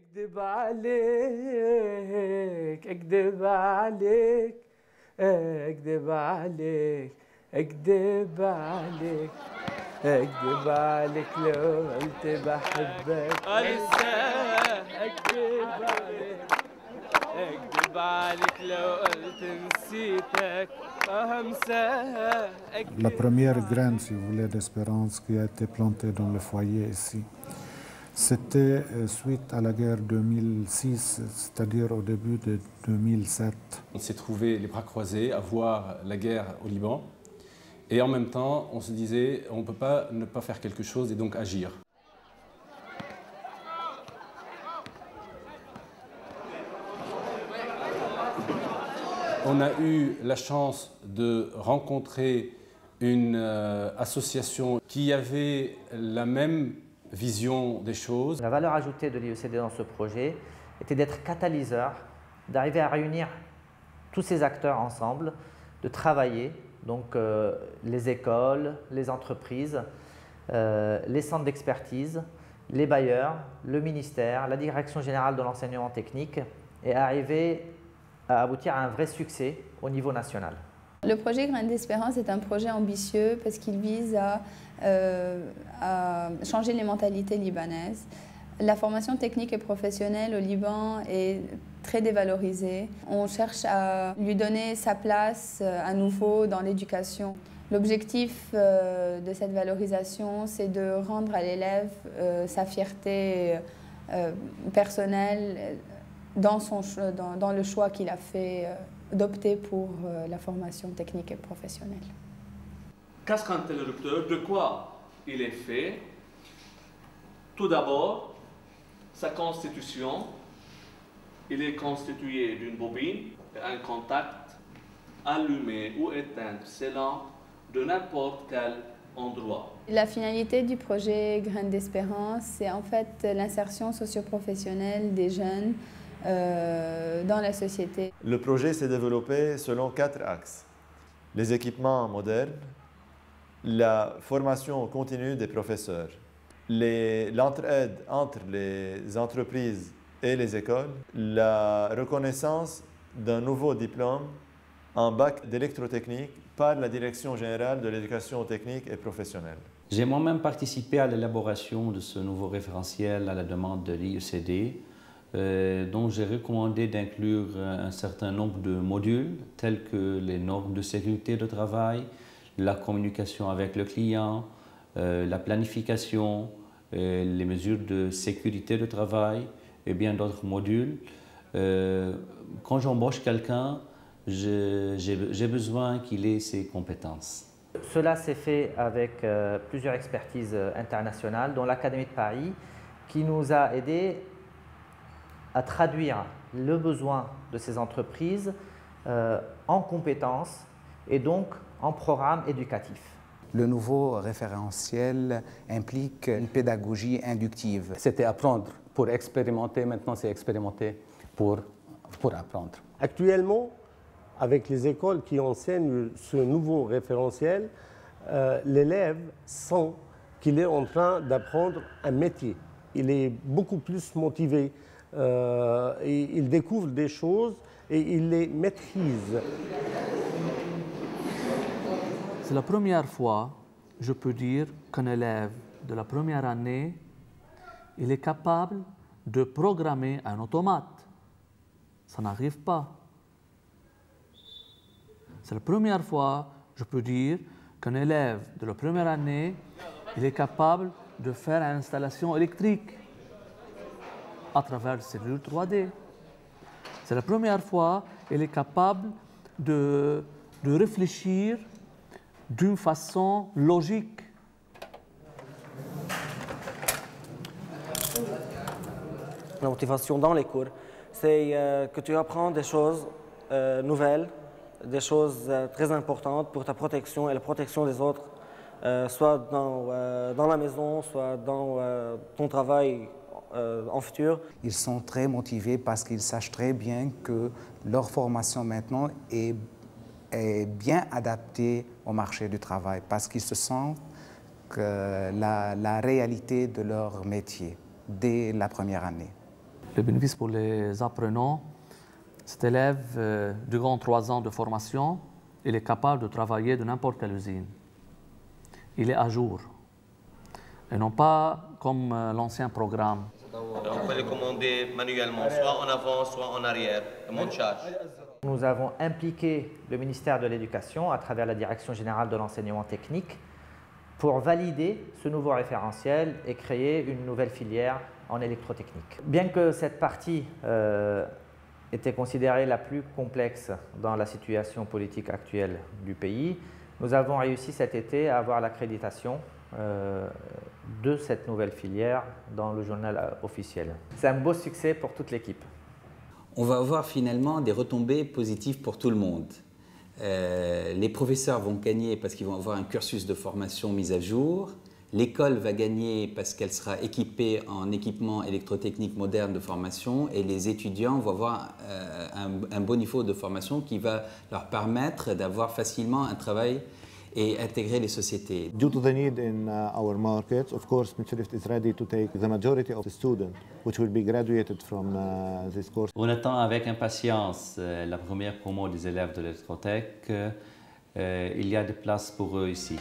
اكذب عليك اكذب عليك اكذب عليك اكذب عليك اكذب عليك لو قلت بحبك انساك اكذب عليك اكذب عليك لو قلت نسيتك همساها. La première graine, si vous voulez, d'espérance qui a été plantée dans le foyer ici, c'était suite à la guerre 2006, c'est-à-dire au début de 2007. On s'est trouvé les bras croisés à voir la guerre au Liban et en même temps on se disait on ne peut pas ne pas faire quelque chose et donc agir. On a eu la chance de rencontrer une association qui avait la même vision des choses. La valeur ajoutée de l'IECD dans ce projet était d'être catalyseur, d'arriver à réunir tous ces acteurs ensemble, de travailler, donc les écoles, les entreprises, les centres d'expertise, les bailleurs, le ministère, la direction générale de l'enseignement technique et arriver à aboutir à un vrai succès au niveau national. Le projet Graines d'Espérance est un projet ambitieux parce qu'il vise à changer les mentalités libanaises. La formation technique et professionnelle au Liban est très dévalorisée. On cherche à lui donner sa place à nouveau dans l'éducation. L'objectif de cette valorisation, c'est de rendre à l'élève sa fierté personnelle dans le choix qu'il a fait d'opter pour la formation technique et professionnelle. Casque interrupteur, de quoi il est fait? Tout d'abord, sa constitution. Il est constitué d'une bobine et un contact allumé ou éteindre ses lampes de n'importe quel endroit. La finalité du projet Graines d'Espérance, c'est en fait l'insertion socio-professionnelle des jeunes dans la société. Le projet s'est développé selon 4 axes. Les équipements modernes, la formation continue des professeurs, l'entraide entre les entreprises et les écoles, la reconnaissance d'un nouveau diplôme en bac d'électrotechnique par la Direction générale de l'éducation technique et professionnelle. J'ai moi-même participé à l'élaboration de ce nouveau référentiel à la demande de l'IECD, dont j'ai recommandé d'inclure un certain nombre de modules tels que les normes de sécurité de travail, la communication avec le client, la planification, les mesures de sécurité de travail et bien d'autres modules. Quand j'embauche quelqu'un, j'ai besoin qu'il ait ces compétences. Cela s'est fait avec plusieurs expertises internationales, dont l'Académie de Paris, qui nous a aidés à traduire le besoin de ces entreprises en compétences et donc en programmes éducatifs. Le nouveau référentiel implique une pédagogie inductive. C'était apprendre pour expérimenter, maintenant c'est expérimenter pour apprendre. Actuellement, avec les écoles qui enseignent ce nouveau référentiel, l'élève sent qu'il est en train d'apprendre un métier. Il est beaucoup plus motivé, et il découvre des choses et il les maîtrise. C'est la première fois, je peux dire, qu'un élève de la première année, il est capable de programmer un automate. Ça n'arrive pas. C'est la première fois, je peux dire, qu'un élève de la première année, il est capable de faire une installation électrique à travers le cellule 3D. C'est la première fois qu'il est capable de réfléchir d'une façon logique. La motivation dans les cours, c'est que tu apprends des choses nouvelles, des choses très importantes pour ta protection et la protection des autres, soit dans la maison, soit dans ton travail en futur. Ils sont très motivés parce qu'ils sachent très bien que leur formation maintenant est bien adaptée au marché du travail, parce qu'ils se sentent que la réalité de leur métier dès la première année. Le bénéfice pour les apprenants, cet élève, durant 3 ans de formation, il est capable de travailler de n'importe quelle usine. Il est à jour. Et non pas comme l'ancien programme. On peut les commander manuellement, soit en avant, soit en arrière, le montage. Nous avons impliqué le ministère de l'Éducation à travers la Direction générale de l'enseignement technique pour valider ce nouveau référentiel et créer une nouvelle filière en électrotechnique. Bien que cette partie était considérée la plus complexe dans la situation politique actuelle du pays, nous avons réussi cet été à avoir l'accréditation de cette nouvelle filière dans le journal officiel. C'est un beau succès pour toute l'équipe. On va avoir finalement des retombées positives pour tout le monde. Les professeurs vont gagner parce qu'ils vont avoir un cursus de formation mis à jour. L'école va gagner parce qu'elle sera équipée en équipement électrotechnique moderne de formation et les étudiants vont avoir un bon niveau de formation qui va leur permettre d'avoir facilement un travail et intégrer les sociétés. Due to the need in our markets, of course, Mitsilift is ready to take the majority of the students which will be graduated from this course. On attend avec impatience la première promo des élèves de l'électrotech. Il y a des places pour eux ici.